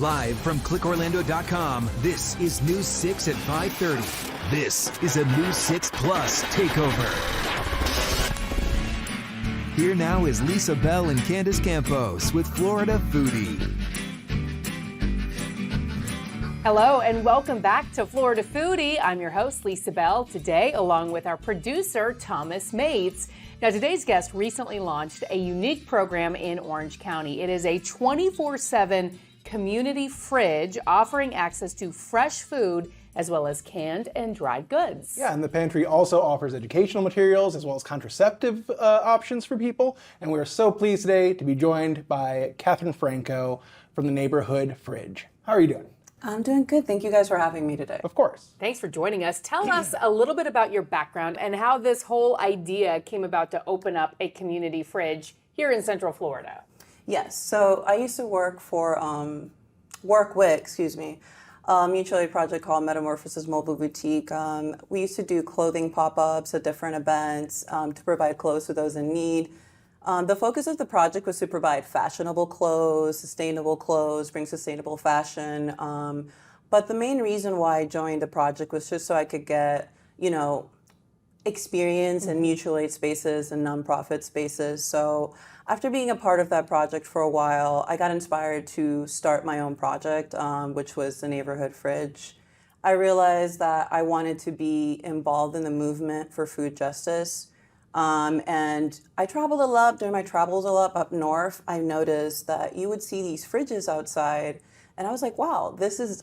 Live from clickorlando.com, this is News 6 at 5:30. This is a News 6 Plus takeover. Here now is Lisa Bell and Candace Campos with Florida Foodie. Hello and welcome back to Florida Foodie. I'm your host, Lisa Bell, today along with our producer, Thomas Mates. Now, today's guest recently launched a unique program in Orange County. It is a 24/7 community fridge offering access to fresh food as well as canned and dried goods. Yeah, and the pantry also offers educational materials as well as contraceptive options for people. And we're so pleased today to be joined by Katherine Franco from the Neighborhood Fridge. How are you doing? I'm doing good. Thank you guys for having me today. Of course. Thanks for joining us. Tell us a little bit about your background and how this whole idea came about to open up a community fridge here in Central Florida. Yes, so I used to work with a mutual aid project called Metamorphosis Mobile Boutique. We used to do clothing pop-ups at different events to provide clothes to those in need. The focus of the project was to provide fashionable clothes, sustainable clothes, bring sustainable fashion. But the main reason why I joined the project was just so I could get, experience in mutual aid spaces and nonprofit spaces. So after being a part of that project for a while, I got inspired to start my own project, which was the Neighborhood Fridge. I realized that I wanted to be involved in the movement for food justice. And I traveled a lot. During my travels a lot up north, I noticed that you would see these fridges outside. And I was like, wow,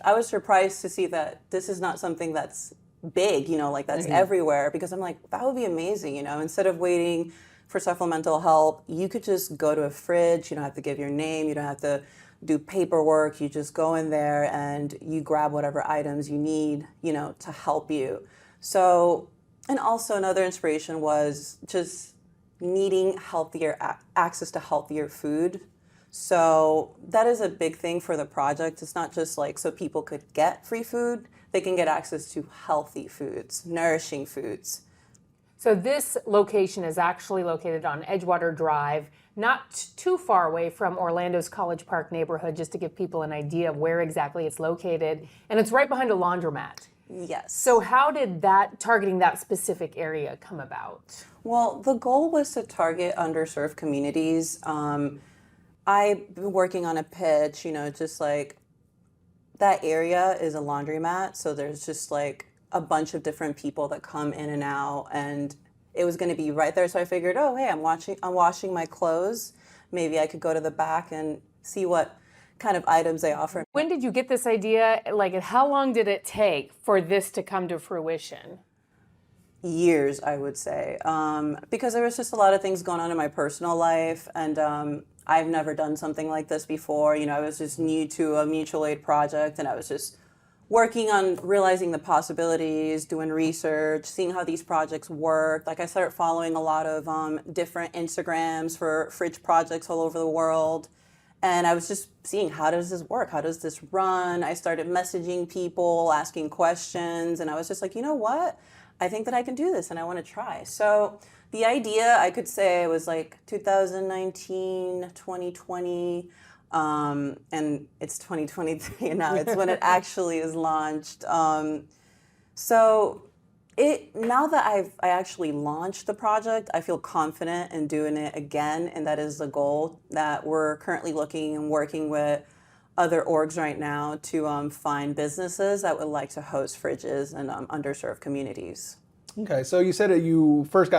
I was surprised to see that this is not something that's big, that's everywhere. Because I'm like, that would be amazing, instead of waiting for supplemental help, you could just go to a fridge. You don't have to give your name. You don't have to do paperwork. You just go in there and you grab whatever items you need, to help you. So, and also another inspiration was just needing access to healthier food. So that is a big thing for the project. It's not just so people could get free food, they can get access to healthy foods, nourishing foods. So this location is actually located on Edgewater Drive, not too far away from Orlando's College Park neighborhood, just to give people an idea of where exactly it's located. And it's right behind a laundromat. Yes. So how did targeting that specific area come about? Well, the goal was to target underserved communities. I've been working on a pitch, just that area is a laundromat. So there's just a bunch of different people that come in and out, and it was going to be right there. So I figured, oh, hey, I'm washing my clothes. Maybe I could go to the back and see what kind of items they offer. When did you get this idea? How long did it take for this to come to fruition? Years, I would say, because there was just a lot of things going on in my personal life, and I've never done something like this before. I was just new to a mutual aid project, and I was just working on realizing the possibilities, doing research, seeing how these projects work. I started following a lot of different Instagrams for fridge projects all over the world. And I was just seeing, how does this work? How does this run? I started messaging people, asking questions, and I was just like, you know what? I think that I can do this and I want to try. So the idea, I could say, was 2019, 2020, and it's 2023 now. It's when it actually is launched. Now that I actually launched the project, I feel confident in doing it again, and that is the goal that we're currently looking and working with other orgs right now to find businesses that would like to host fridges in underserved communities. Okay, so you said that you first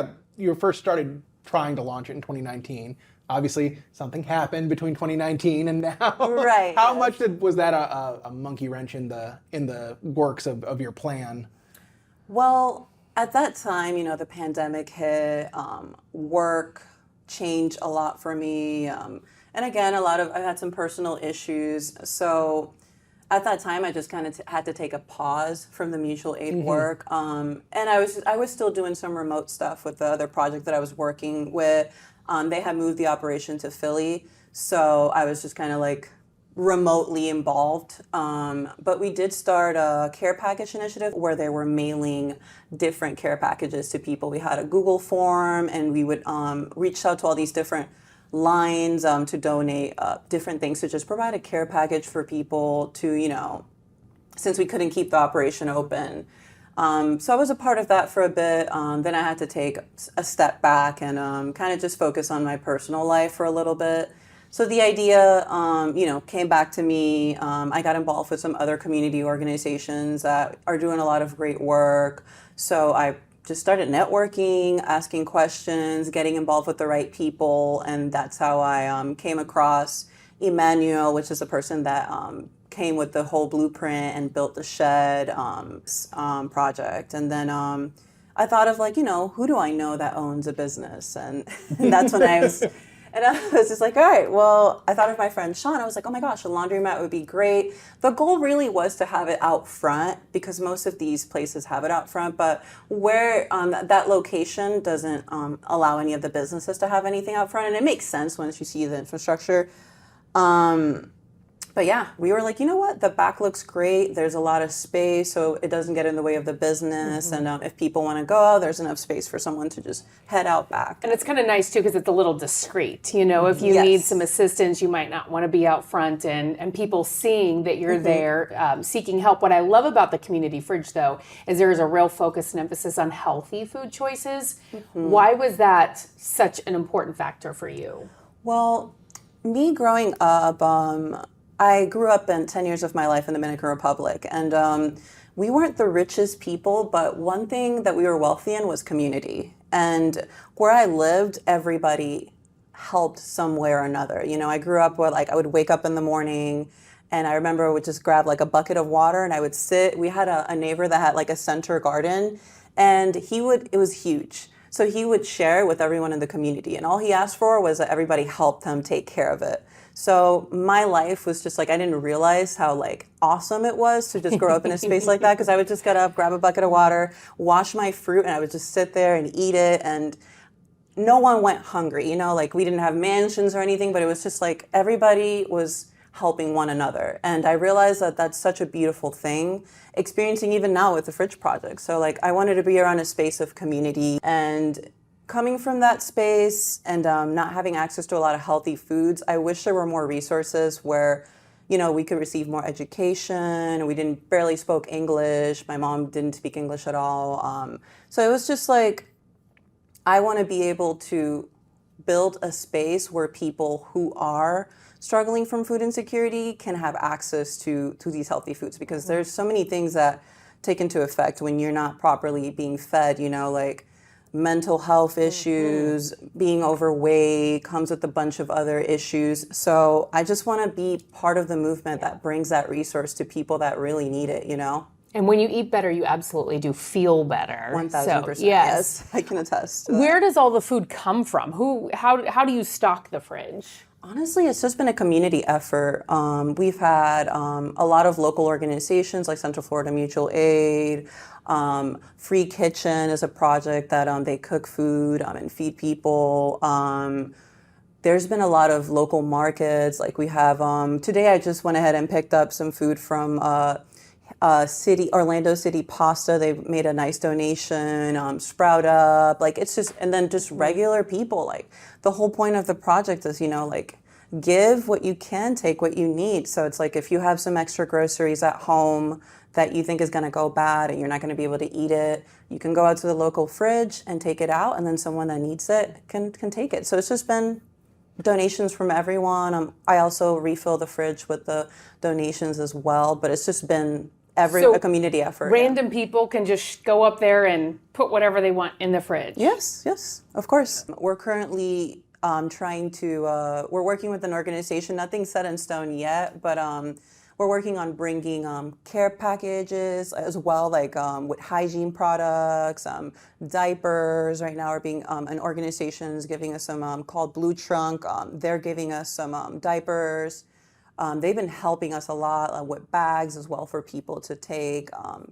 started trying to launch it in 2019. Obviously, something happened between 2019 and now. Right. How much was that a monkey wrench in the works of your plan? Well, at that time, the pandemic hit, work changed a lot for me. And again, I had some personal issues. So at that time, I just kind of had to take a pause from the mutual aid work. And I was still doing some remote stuff with the other project that I was working with. They had moved the operation to Philly. So I was just kind of remotely involved. But we did start a care package initiative where they were mailing different care packages to people. We had a Google form, and we would reach out to all these different lines to donate different things, to just provide a care package for people to, since we couldn't keep the operation open. So I was a part of that for a bit. Then I had to take a step back and kind of just focus on my personal life for a little bit. So the idea, came back to me. I got involved with some other community organizations that are doing a lot of great work. So I just started networking, asking questions, getting involved with the right people. And that's how I came across Emmanuel, which is the person that came with the whole blueprint and built the shed project. And then I thought of who do I know that owns a business? And that's when I was just like, all right, well, I thought of my friend Sean. I was like, oh my gosh, a laundromat would be great. The goal really was to have it out front, because most of these places have it out front, but where that location doesn't allow any of the businesses to have anything out front. And it makes sense once you see the infrastructure. But yeah, we were like, you know what? The back looks great. There's a lot of space, so it doesn't get in the way of the business. Mm-hmm. And if people want to go, there's enough space for someone to just head out back. And it's kind of nice, too, because it's a little discreet. If you need some assistance, you might not want to be out front, and people seeing that you're there seeking help. What I love about the community fridge, though, is there is a real focus and emphasis on healthy food choices. Mm-hmm. Why was that such an important factor for you? Well, me growing up, I grew up in 10 years of my life in the Dominican Republic, and we weren't the richest people, but one thing that we were wealthy in was community. And where I lived, everybody helped some way or another. I grew up where I would wake up in the morning, and I remember I would just grab a bucket of water, and I would sit. We had a neighbor that had a center garden, and it was huge. So he would share with everyone in the community, and all he asked for was that everybody help him take care of it. So my life was just I didn't realize how awesome it was to just grow up in a space like that, because I would just get up, grab a bucket of water, wash my fruit, and I would just sit there and eat it. And no one went hungry, we didn't have mansions or anything, but it was just everybody was helping one another. And I realized that that's such a beautiful thing, experiencing even now with the Fridge Project. So I wanted to be around a space of community, and coming from that space and not having access to a lot of healthy foods, I wish there were more resources where, we could receive more education. We barely spoke English. My mom didn't speak English at all. So it was just I want to be able to build a space where people who are struggling from food insecurity can have access to these healthy foods, because there's so many things that take into effect when you're not properly being fed, mental health issues, being overweight comes with a bunch of other issues. So I just want to be part of the movement that brings that resource to people that really need it, And when you eat better, you absolutely do feel better. 1,000%. So, yes, I can attest to that. Where does all the food come from? How do you stock the fridge? Honestly, it's just been a community effort. We've had a lot of local organizations like Central Florida Mutual Aid. Free Kitchen is a project that they cook food and feed people. There's been a lot of local markets. We have, today I just went ahead and picked up some food from Orlando City Pasta. They made a nice donation. Sprout Up. It's just, and then just regular people. The whole point of the project is, give what you can, take what you need. So it's if you have some extra groceries at home that you think is going to go bad and you're not going to be able to eat it, you can go out to the local fridge and take it out, and then someone that needs it can take it. So it's just been donations from everyone. I also refill the fridge with the donations as well, but it's just been a community effort. Random people can just go up there and put whatever they want in the fridge. Yes, of course. We're currently we're working with an organization, nothing's set in stone yet, but we're working on bringing care packages as well, with hygiene products, diapers. Right now, we're being an organization is giving us some called Blue Trunk. They're giving us some diapers. They've been helping us a lot with bags as well for people to take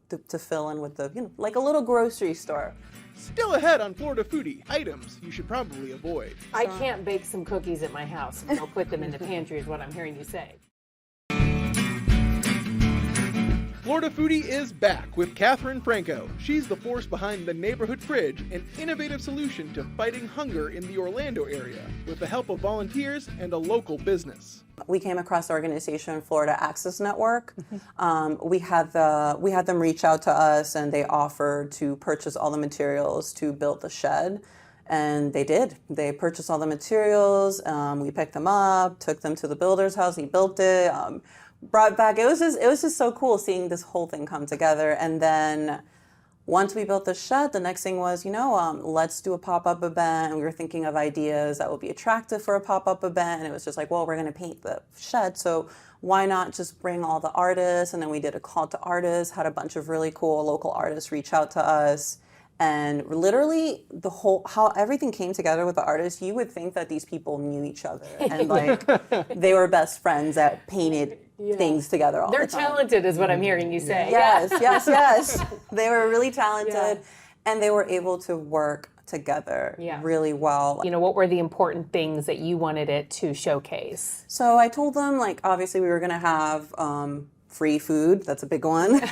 to fill in with the a little grocery store. Still ahead on Florida Foodie, items you should probably avoid. I can't bake some cookies at my house, and I'll put them in the pantry is what I'm hearing you say. Florida Foodie is back with Katherine Franco. She's the force behind the Neighborhood Fridge, an innovative solution to fighting hunger in the Orlando area, with the help of volunteers and a local business. We came across the organization Florida Access Network. We had them reach out to us, and they offered to purchase all the materials to build the shed. And they did. They purchased all the materials. We picked them up, took them to the builder's house. He built it. Brought back. It was just so cool seeing this whole thing come together. And then once we built the shed, the next thing was, let's do a pop-up event. And we were thinking of ideas that would be attractive for a pop-up event. And it was just like, well, we're going to paint the shed, so why not just bring all the artists? And then we did a call to artists, had a bunch of really cool local artists reach out to us. And literally how everything came together with the artists, you would think that these people knew each other and they were best friends that painted things together all the time. They're talented is what I'm hearing you say. Yes. They were really talented and they were able to work together really well. What were the important things that you wanted it to showcase? So I told them, obviously we were going to have free food. That's a big one.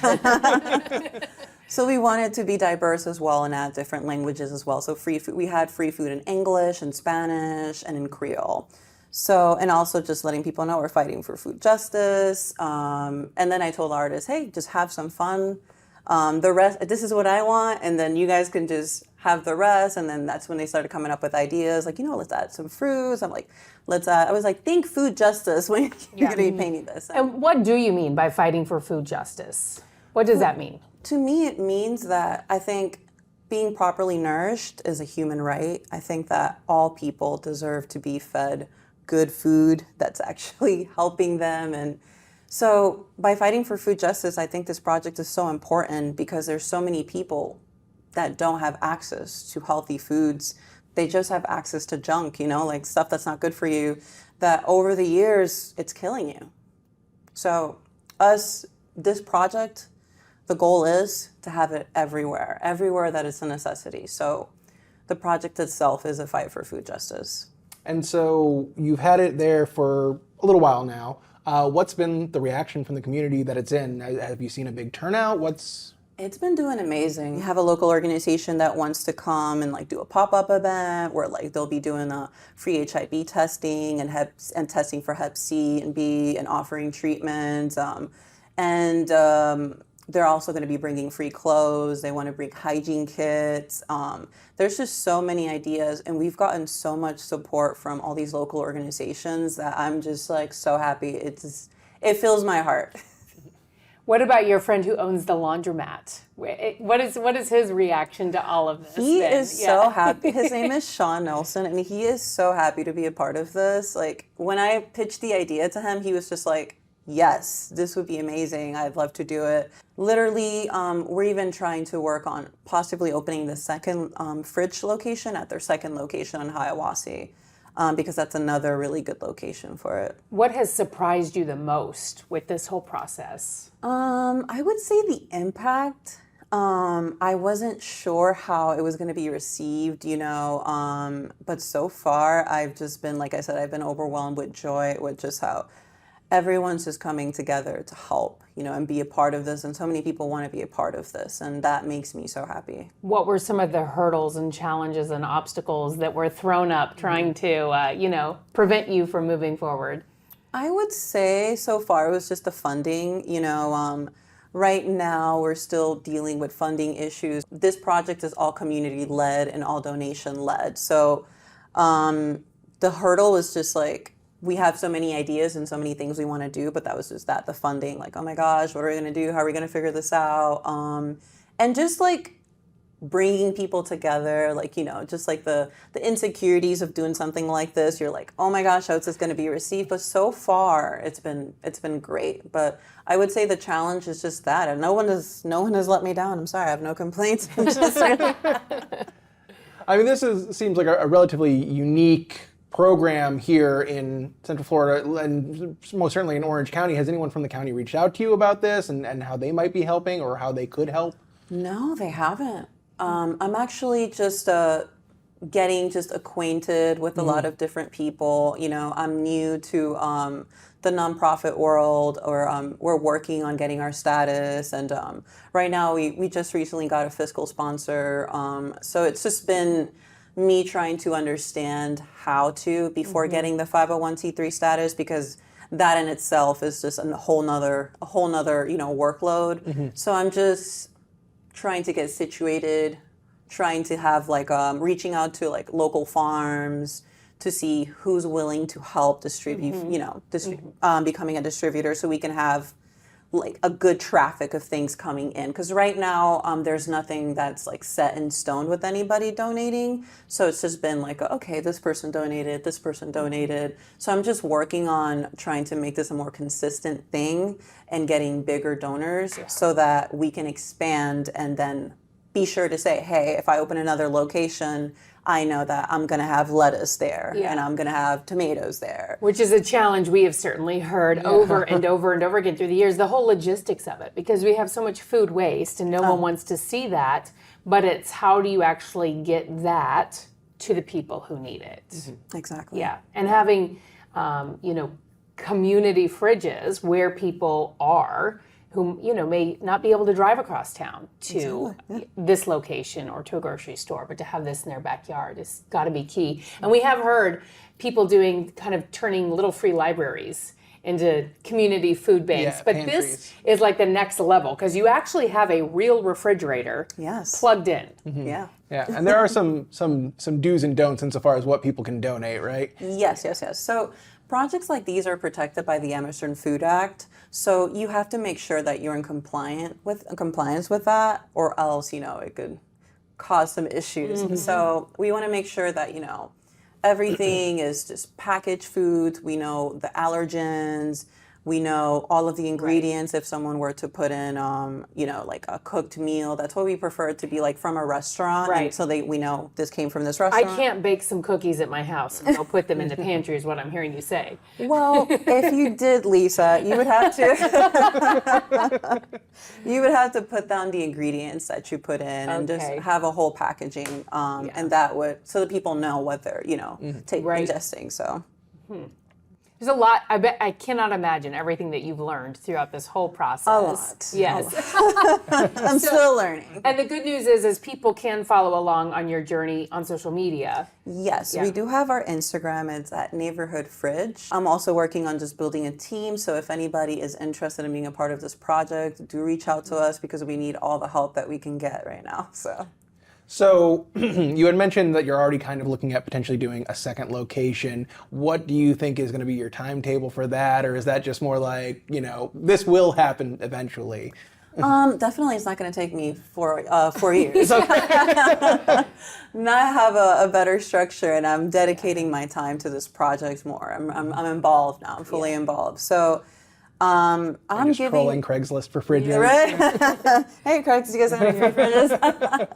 So we wanted to be diverse as well and add different languages as well. So free food, we had free food in English and Spanish and in Creole. So, and also just letting people know we're fighting for food justice. And then I told artists, hey, just have some fun. The rest, this is what I want. And then you guys can just have the rest. And then that's when they started coming up with ideas let's add some fruits. I'm like, I was like, think food justice when you're going to be painting this. And what do you mean by fighting for food justice? What does that mean? To me, it means that I think being properly nourished is a human right. I think that all people deserve to be fed good food that's actually helping them. And so by fighting for food justice, I think this project is so important because there's so many people that don't have access to healthy foods. They just have access to junk, stuff that's not good for you, that over the years, it's killing you. So this project, the goal is to have it everywhere that it's a necessity. So the project itself is a fight for food justice. And so you've had it there for a little while now. What's been the reaction from the community that it's in? Have you seen a big turnout? It's been doing amazing. We have a local organization that wants to come and do a pop-up event where they'll be doing a free HIV testing and testing for Hep C and B and offering treatments. They're also going to be bringing free clothes. They want to bring hygiene kits. There's just so many ideas, and we've gotten so much support from all these local organizations that I'm just so happy. It fills my heart. What about your friend who owns the laundromat? What is his reaction to all of this? He is so happy. His name is Sean Nelson, and he is so happy to be a part of this. When I pitched the idea to him, he was just like, yes, this would be amazing. I'd love to do it. Literally, we're even trying to work on possibly opening the second fridge location at their second location in Hiawassee, because that's another really good location for it. What has surprised you the most with this whole process? I would say the impact. I wasn't sure how it was going to be received, but so far I've just been, like I said, I've been overwhelmed with joy with just how everyone's just coming together to help, and be a part of this. And so many people want to be a part of this. And that makes me so happy. What were some of the hurdles and challenges and obstacles that were thrown up trying to, prevent you from moving forward? I would say so far it was just the funding. Right now we're still dealing with funding issues. This project is all community led and all donation led. So the hurdle was just we have so many ideas and so many things we want to do, but that was just the funding. Oh my gosh, what are we going to do? How are we going to figure this out? And just bringing people together, just the insecurities of doing something like this. You're oh my gosh, how is this going to be received? But so far, it's been great. But I would say the challenge is just that, and no one has let me down. I'm sorry, I have no complaints. I'm just really I mean, seems like a relatively unique program here in Central Florida, and most certainly in Orange County. Has anyone from the county reached out to you about this and how they might be helping or how they could help? No, they haven't. I'm actually just getting just acquainted with a lot of different people. You know, I'm new to the nonprofit world, or we're working on getting our status. And right now we just recently got a fiscal sponsor. So it's just been me trying to understand how to before getting the 501c3 status, because that in itself is just a whole nother, you know, workload. So I'm just trying to get situated, trying to have like reaching out to like local farms to see who's willing to help distribute, you know, becoming a distributor, so we can have like a good traffic of things coming in. Because right now there's nothing that's like set in stone with anybody donating. So it's just been like, okay, this person donated, this person donated. So I'm just working on trying to make this a more consistent thing and getting bigger donors so that we can expand, and then be sure to say, hey, if I open another location, I know that I'm going to have lettuce there and I'm going to have tomatoes there. Which is a challenge we have certainly heard over and over and over again through the years, the whole logistics of it, because we have so much food waste and no one wants to see that, but it's how do you actually get that to the people who need it? Exactly. Yeah, and having, you know, community fridges where people are who, you know, may not be able to drive across town to this location or to a grocery store, but to have this in their backyard has got to be key. And we have heard people doing kind of turning little free libraries into community food banks. But pantries. this is like the next level, because you actually have a real refrigerator plugged in. Yeah. Yeah, and there are some do's and don'ts insofar as what people can donate, right? Yes. So projects like these are protected by the Emerson Food Act. So you have to make sure that you're in compliance with that, or else, you know, it could cause some issues. And so we want to make sure that, you know, everything is just packaged foods. We know the allergens. We know all of the ingredients. If someone were to put in, you know, like a cooked meal, that's what we prefer it to be like from a restaurant. Right. And so we know this came from this restaurant. I can't bake some cookies at my house and go put them in the pantry is what I'm hearing you say. Well, if you did, Lisa, you would have to put down the ingredients that you put in and just have a whole packaging, and that would, so that people know what they're, you know, ingesting. So. There's a lot. I cannot imagine everything that you've learned throughout this whole process. A lot. Yes. I'm still learning. And the good news is people can follow along on your journey on social media. Yes, we do have our Instagram. It's at Neighborhood Fridge. I'm also working on just building a team. So if anybody is interested in being a part of this project, do reach out to us, because we need all the help that we can get right now. So you had mentioned that you're already kind of looking at potentially doing a second location. What do you think is going to be your timetable for that? Or is that just more like, you know, this will happen eventually? Definitely it's not going to take me 4 years. Now I have a better structure, and I'm dedicating my time to this project more. I'm involved now. I'm fully involved. So I'm just trolling Craigslist for fridges. Right? Hey, Craig, do you guys have any fridges?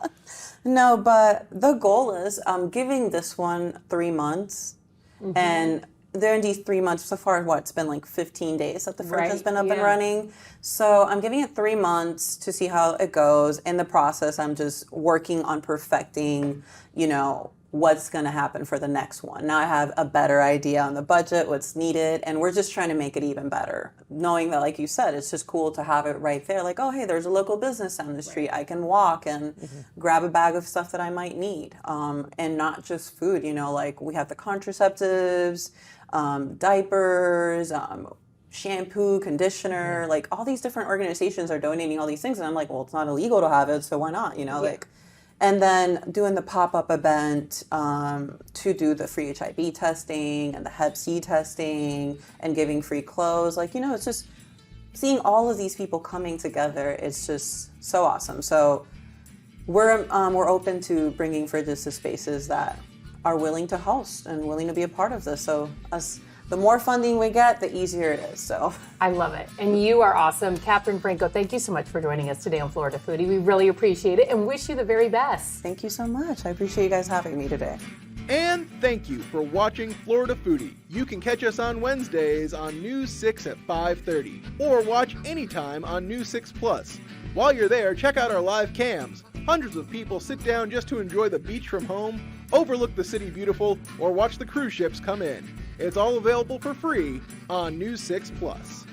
No, but the goal is I'm giving this one 3 months, and during these 3 months, so far, it's been like 15 days that the fridge has been up and running. So I'm giving it 3 months to see how it goes. In the process, I'm just working on perfecting, you know, what's going to happen for the next one. Now I have a better idea on the budget, what's needed, and we're just trying to make it even better. Knowing that, like you said, it's just cool to have it right there. Like, oh, hey, there's a local business down the street. I can walk and grab a bag of stuff that I might need. And not just food, you know, like we have the contraceptives, diapers, shampoo, conditioner, like all these different organizations are donating all these things. And I'm like, well, it's not illegal to have it, so why not, you know, like. And then doing the pop-up event to do the free HIV testing and the Hep C testing and giving free clothes. Like, you know, it's just seeing all of these people coming together. It's just so awesome. So we're open to bringing fridges to spaces that are willing to host and willing to be a part of this. So the more funding we get, the easier it is. So I love it. And you are awesome. Katherine Franco, thank you so much for joining us today on Florida Foodie. We really appreciate it and wish you the very best. Thank you so much. I appreciate you guys having me today. And thank you for watching Florida Foodie. You can catch us on Wednesdays on News 6 at 5:30, or watch anytime on News 6 Plus. While you're there, check out our live cams. Hundreds of people sit down just to enjoy the beach from home, overlook the City Beautiful, or watch the cruise ships come in. It's all available for free on News 6 Plus.